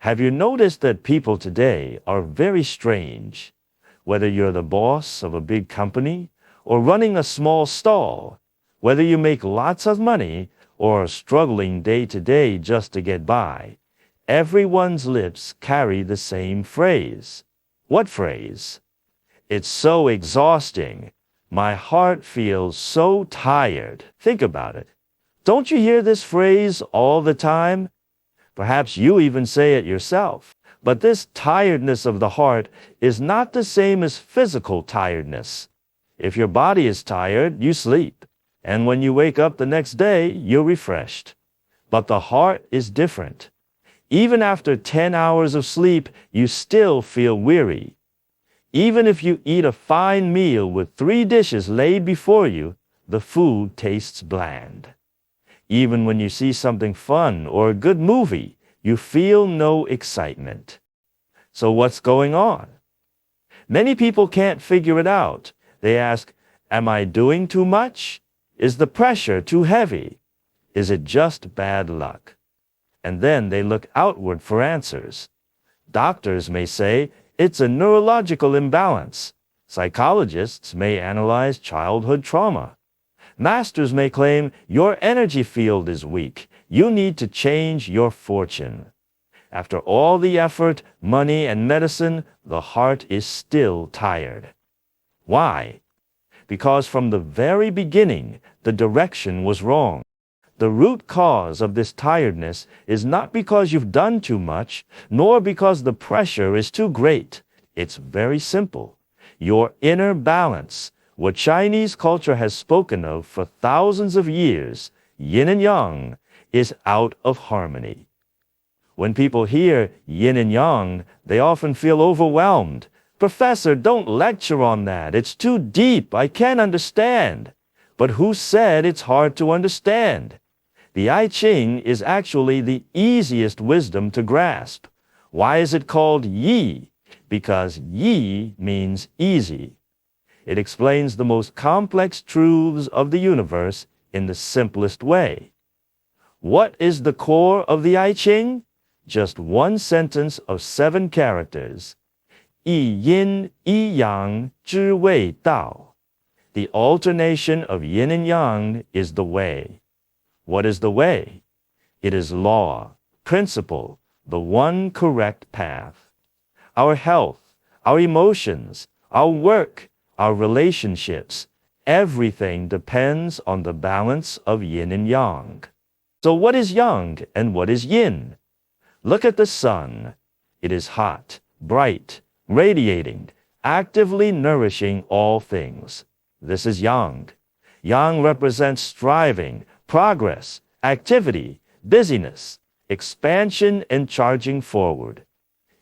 Have you noticed that people today are very strange? Whether you're the boss of a big company or running a small stall, whether you make lots of money or are struggling day to day just to get by, everyone's lips carry the same phrase. What phrase? It's so exhausting. My heart feels so tired. Think about it. Don't you hear this phrase all the time? Perhaps you even say it yourself. But this tiredness of the heart is not the same as physical tiredness. If your body is tired, you sleep. And when you wake up the next day, you're refreshed. But the heart is different. Even after 10 hours of sleep, you still feel weary. Even if you eat a fine meal with 3 dishes laid before you, the food tastes bland. Even when you see something fun or a good movie, you feel no excitement. So what's going on? Many people can't figure it out. They ask, am I doing too much? Is the pressure too heavy? Is it just bad luck? And then they look outward for answers. Doctors may say, it's a neurological imbalance. Psychologists may analyze childhood trauma. Masters may claim your energy field is weak. You need to change your fortune. After all the effort, money, and medicine, the heart is still tired. Why? Because from the very beginning, the direction was wrong. The root cause of this tiredness is not because you've done too much, nor because the pressure is too great. It's very simple. Your inner balance, what Chinese culture has spoken of for thousands of years, yin and yang, is out of harmony. When people hear yin and yang, they often feel overwhelmed. Professor, don't lecture on that. It's too deep. I can't understand. But who said it's hard to understand? The I Ching is actually the easiest wisdom to grasp. Why is it called Yi? Because Yi means easy. It explains the most complex truths of the universe in the simplest way. What is the core of the I Ching? Just one sentence of 7 characters. 一阴一阳之谓道. The alternation of yin and yang is the way. What is the way? It is law, principle, the one correct path. Our health, our emotions, our work, our relationships, everything depends on the balance of yin and yang. So what is yang and what is yin? Look at the sun. It is hot, bright, radiating, actively nourishing all things. This is yang. Yang represents striving, progress, activity, busyness, expansion, and charging forward.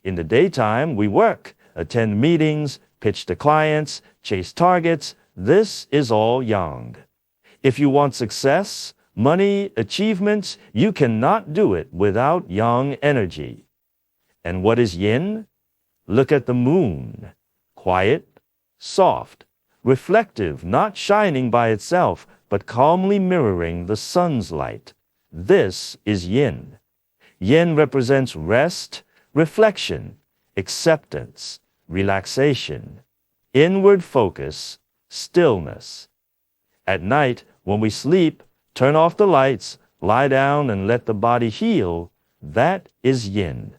In the daytime, we work, attend meetings, pitch to clients, chase targets. This is all yang. If you want success, money, achievements, you cannot do it without yang energy. And what is yin? Look at the moon. Quiet, soft, reflective, not shining by itself, but calmly mirroring the sun's light. This is yin. Yin represents rest, reflection, acceptance, relaxation, inward focus, stillness. At night, when we sleep, turn off the lights, lie down and let the body heal. That is yin.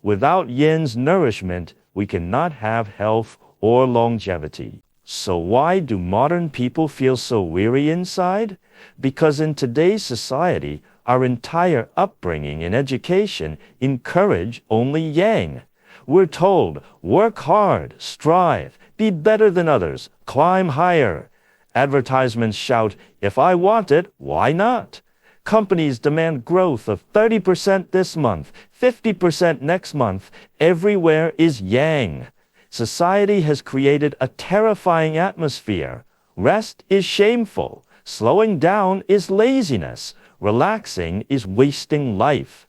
Without yin's nourishment, we cannot have health or longevity. So why do modern people feel so weary inside? Because in today's society, our entire upbringing and education encourage only yang. We're told, work hard, strive, be better than others, climb higher. Advertisements shout, if I want it, why not? Companies demand growth of 30% this month, 50% next month. Everywhere is yang. Society has created a terrifying atmosphere. Rest is shameful. Slowing down is laziness. Relaxing is wasting life.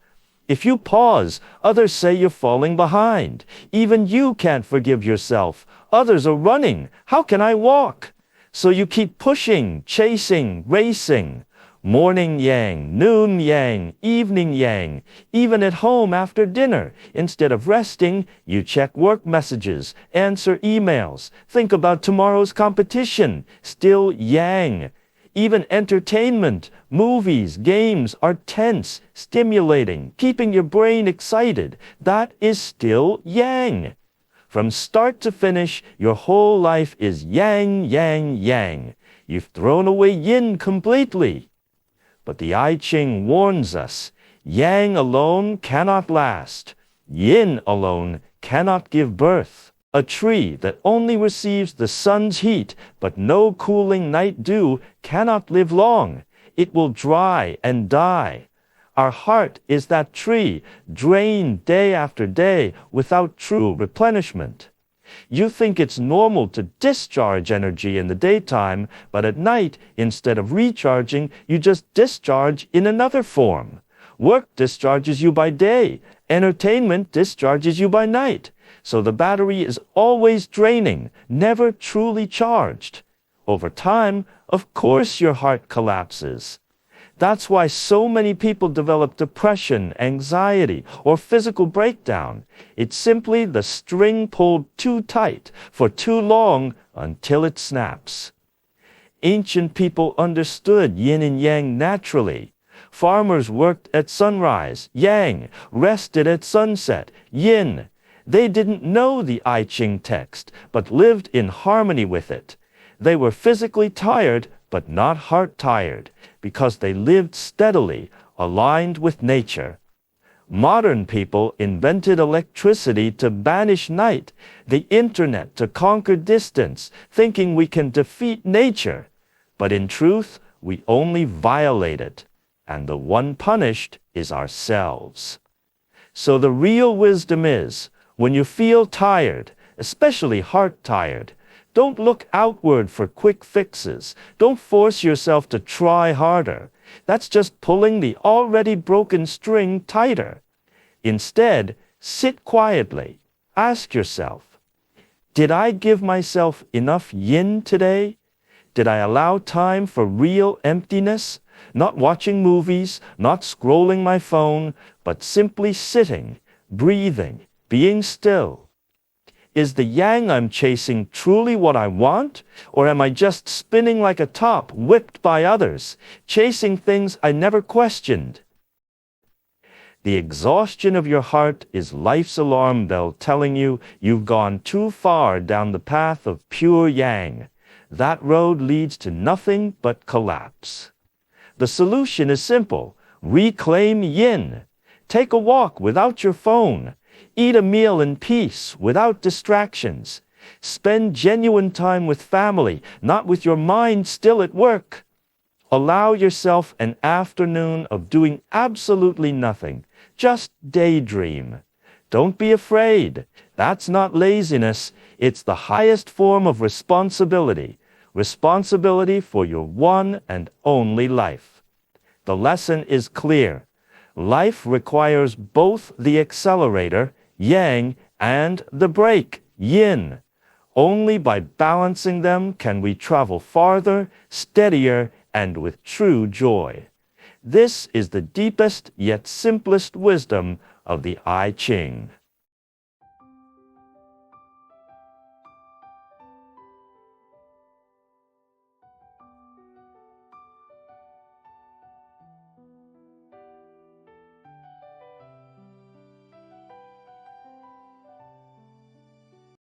If you pause, others say you're falling behind. Even you can't forgive yourself. Others are running. How can I walk? So you keep pushing, chasing, racing. Morning yang, noon yang, evening yang. Even at home after dinner, instead of resting, you check work messages, answer emails, think about tomorrow's competition. Still yang. Even entertainment, movies, games are tense, stimulating, keeping your brain excited. That is still yang. From start to finish, your whole life is yang, yang, yang. You've thrown away yin completely. But the I Ching warns us, yang alone cannot last. Yin alone cannot give birth. A tree that only receives the sun's heat but no cooling night dew cannot live long. It will dry and die. Our heart is that tree, drained day after day without true replenishment. You think it's normal to discharge energy in the daytime, but at night, instead of recharging, you just discharge in another form. Work discharges you by day. Entertainment discharges you by night. So the battery is always draining, never truly charged. Over time, of course your heart collapses. That's why so many people develop depression, anxiety, or physical breakdown. It's simply the string pulled too tight for too long until it snaps. Ancient people understood yin and yang naturally. Farmers worked at sunrise, yang, rested at sunset, yin. They didn't know the I Ching text, but lived in harmony with it. They were physically tired, but not heart-tired, because they lived steadily, aligned with nature. Modern people invented electricity to banish night, the internet to conquer distance, thinking we can defeat nature. But in truth, we only violate it, and the one punished is ourselves. So the real wisdom is, when you feel tired, especially heart-tired, don't look outward for quick fixes. Don't force yourself to try harder. That's just pulling the already broken string tighter. Instead, sit quietly. Ask yourself, did I give myself enough yin today? Did I allow time for real emptiness? Not watching movies, not scrolling my phone, but simply sitting, breathing, being still. Is the yang I'm chasing truly what I want? Or am I just spinning like a top whipped by others, chasing things I never questioned? The exhaustion of your heart is life's alarm bell telling you you've gone too far down the path of pure yang. That road leads to nothing but collapse. The solution is simple. Reclaim yin. Take a walk without your phone. Eat a meal in peace, without distractions. Spend genuine time with family, not with your mind still at work. Allow yourself an afternoon of doing absolutely nothing. Just daydream. Don't be afraid. That's not laziness. It's the highest form of responsibility. Responsibility for your one and only life. The lesson is clear. Life requires both the accelerator, yang, and the brake, yin. Only by balancing them can we travel farther, steadier, and with true joy. This is the deepest yet simplest wisdom of the I Ching.